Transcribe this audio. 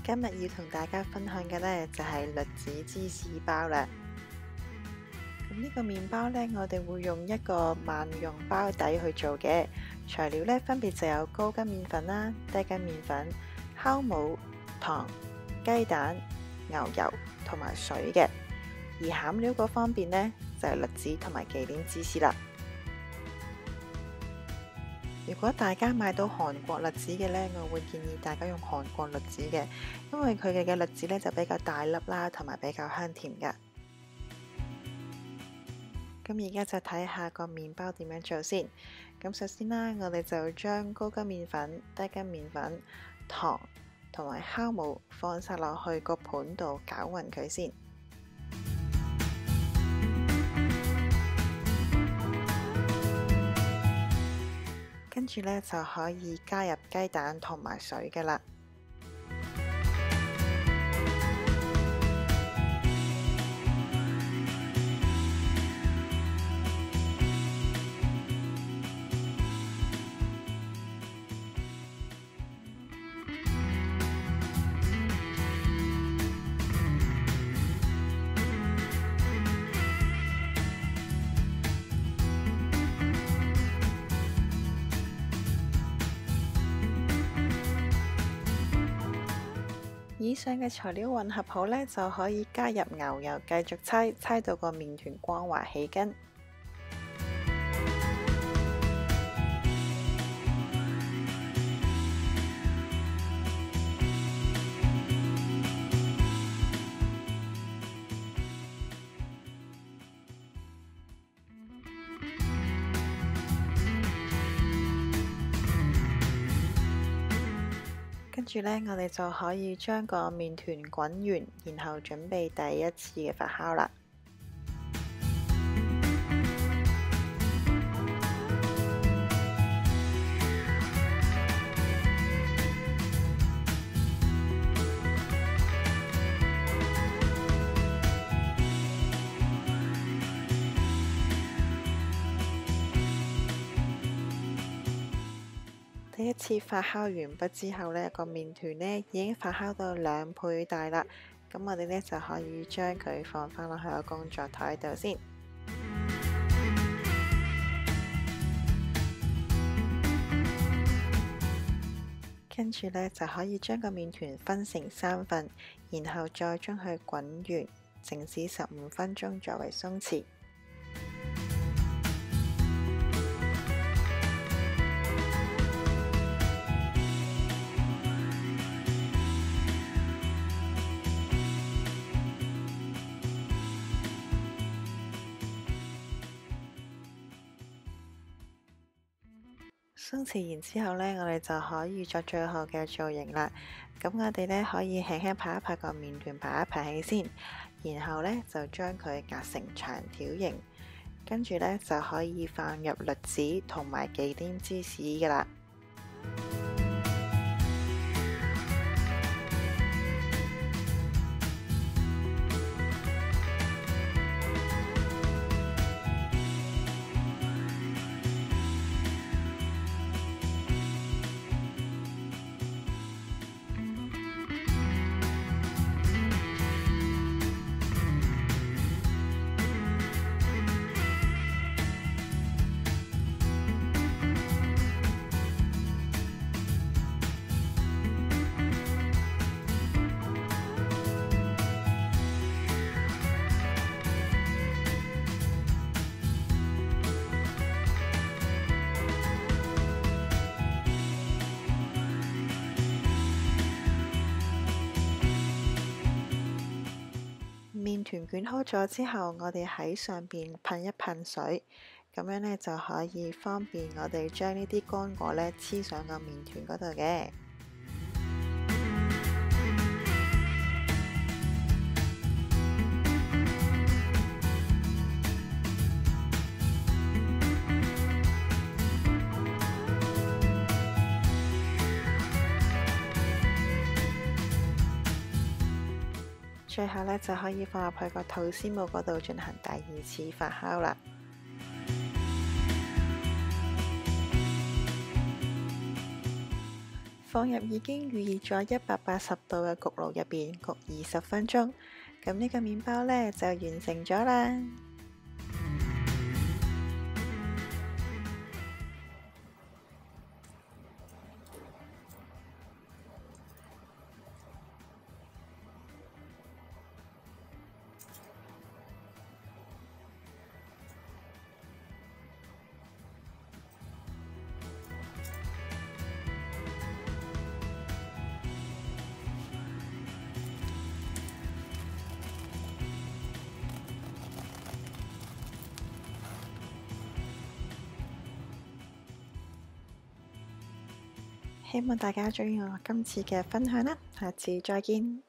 今日要同大家分享嘅呢，就係栗子芝士包啦。咁呢個麵包呢，我哋會用一個萬用包底去做嘅。材料呢，分別就有高筋麵粉啦、低筋麵粉、酵母、糖、雞蛋、牛油同埋水嘅。而餡料嗰方面呢，就係栗子同埋忌廉芝士啦。如果大家買到韓國栗子嘅呢，我會建議大家用韓國栗子嘅，因為佢哋嘅栗子呢就比較大粒啦，同埋比較香甜㗎。咁而家就睇下個麵包點樣做先。咁首先啦，我哋就將高筋麵粉、低筋麵粉、糖同埋酵母放晒落去個盤度攪勻佢先。跟住呢，就可以加入雞蛋同埋水㗎喇。以上嘅材料混合好呢，就可以加入牛油，繼續搓到個麵團光滑起筋。跟住呢，我哋就可以將個麵團滾完，然後準備第一次嘅發酵啦。第一次發酵完畢之後呢，個麵團呢已經發酵到2倍大啦。咁我哋呢就可以將佢放返落去個工作台度先。跟住呢就可以將個麵團分成3份，然後再將佢滾完，靜止15分鐘作為鬆弛。鬆弛完之後呢，我哋就可以作最後嘅造型啦。咁我哋呢可以輕輕拍一拍個麵團，排一排起先，然後呢就將佢夾成長條形，跟住呢就可以放入栗子同埋忌廉芝士㗎啦。麵團捲好咗之後，我哋喺上邊噴一噴水，咁樣呢就可以方便我哋將呢啲乾果呢黐上個麵團嗰度嘅。最後呢，就可以放入去個吐司模嗰度進行第2次發酵啦。放入已經預熱咗180度嘅焗爐入邊焗20分鐘。咁呢個麵包呢，就完成咗啦。希望大家鍾意我今次嘅分享啦，下次再見。